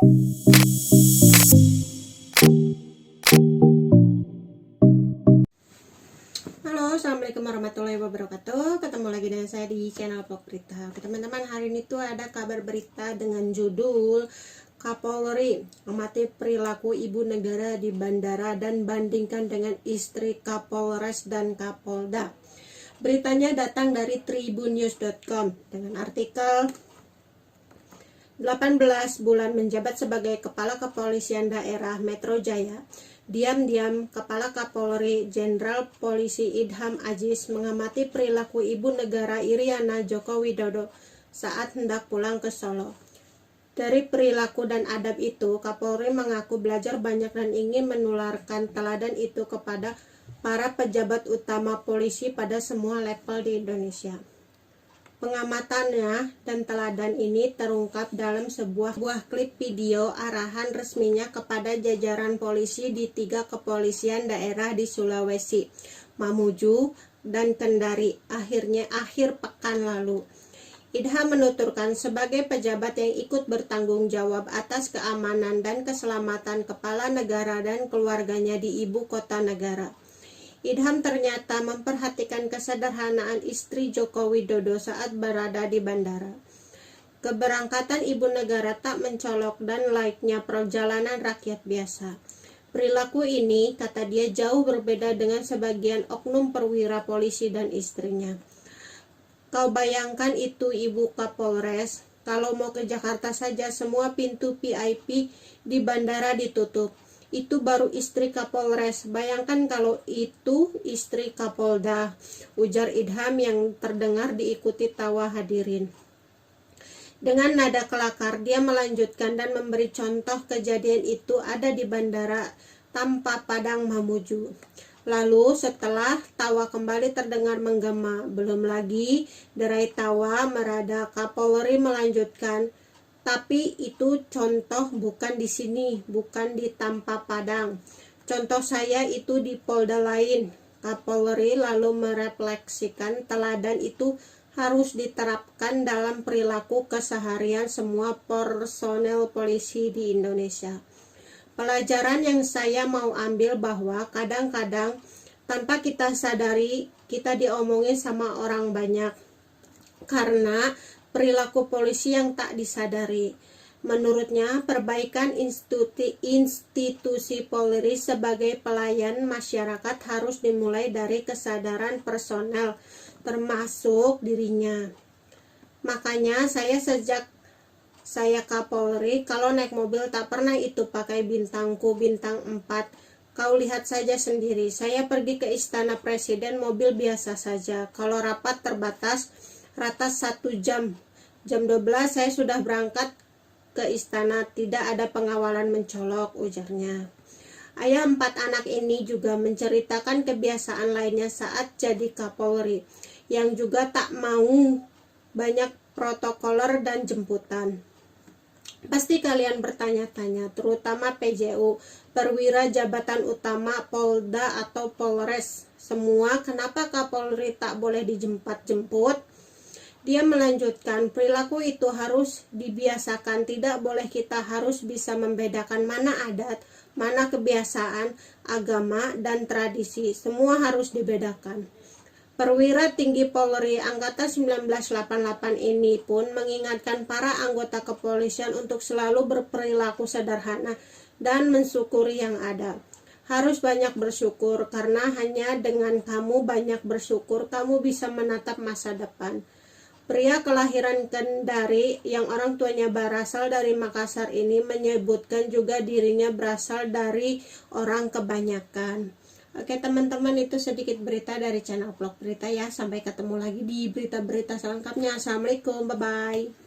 Halo, assalamualaikum warahmatullahi wabarakatuh. Ketemu lagi dengan saya di channel Vlog Berita. Oke teman-teman, hari ini tuh ada kabar berita dengan judul Kapolri amati perilaku ibu negara di bandara dan bandingkan dengan istri Kapolres dan Kapolda. Beritanya datang dari tribunnews.com dengan artikel 18 bulan menjabat sebagai Kepala Kepolisian Daerah Metro Jaya. Diam-diam, Kepala Kapolri Jenderal Polisi Idham Aziz mengamati perilaku Ibu Negara Iriana Joko Widodo saat hendak pulang ke Solo. Dari perilaku dan adab itu, Kapolri mengaku belajar banyak dan ingin menularkan teladan itu kepada para pejabat utama polisi pada semua level di Indonesia. Pengamatannya dan teladan ini terungkap dalam sebuah klip video arahan resminya kepada jajaran polisi di 3 kepolisian daerah di Sulawesi, Mamuju, dan Kendari akhir pekan lalu. Idham menuturkan sebagai pejabat yang ikut bertanggung jawab atas keamanan dan keselamatan kepala negara dan keluarganya di ibu kota negara. Idham ternyata memperhatikan kesederhanaan istri Joko Widodo saat berada di bandara. Keberangkatan ibu negara tak mencolok dan layaknya perjalanan rakyat biasa. Perilaku ini, kata dia, jauh berbeda dengan sebagian oknum perwira polisi dan istrinya. Kau bayangkan itu Ibu Kapolres, kalau mau ke Jakarta saja semua pintu VIP di bandara ditutup. Itu baru istri Kapolres, bayangkan kalau itu istri Kapolda, ujar Idham yang terdengar diikuti tawa hadirin. Dengan nada kelakar, dia melanjutkan dan memberi contoh kejadian itu ada di bandara Tampa Padang Mamuju. Lalu setelah tawa kembali terdengar menggema, belum lagi derai tawa merada, Kapolri melanjutkan, tapi itu contoh bukan di sini, bukan di Tampa Padang. Contoh saya itu di Polda lain. Kapolri lalu merefleksikan teladan itu harus diterapkan dalam perilaku keseharian semua personel polisi di Indonesia. Pelajaran yang saya mau ambil bahwa kadang-kadang tanpa kita sadari kita diomongin sama orang banyak karena perilaku polisi yang tak disadari. Menurutnya, perbaikan institusi Polri sebagai pelayan masyarakat harus dimulai dari kesadaran personel, termasuk dirinya. Makanya sejak saya Kapolri, kalau naik mobil tak pernah itu pakai bintangku, bintang 4. Kau lihat saja sendiri, saya pergi ke Istana Presiden mobil biasa saja. Kalau rapat terbatas, rata 1 jam. Jam 12 saya sudah berangkat ke istana, tidak ada pengawalan mencolok, ujarnya. Ayah 4 anak ini juga menceritakan kebiasaan lainnya saat jadi Kapolri, yang juga tak mau banyak protokoler dan jemputan. Pasti kalian bertanya-tanya, terutama PJU, perwira jabatan utama Polda atau Polres, semua kenapa Kapolri tak boleh dijemput-jemput? Dia melanjutkan, perilaku itu harus dibiasakan, tidak boleh kita harus bisa membedakan mana adat, mana kebiasaan, agama, dan tradisi, semua harus dibedakan. Perwira tinggi Polri Angkatan 1988 ini pun mengingatkan para anggota kepolisian untuk selalu berperilaku sederhana dan mensyukuri yang ada. Harus banyak bersyukur, karena hanya dengan kamu banyak bersyukur, kamu bisa menatap masa depan. Pria kelahiran Kendari yang orang tuanya berasal dari Makassar ini menyebutkan juga dirinya berasal dari orang kebanyakan. Oke teman-teman, itu sedikit berita dari channel Vlog Berita ya. Sampai ketemu lagi di berita-berita selengkapnya. Assalamualaikum, bye-bye.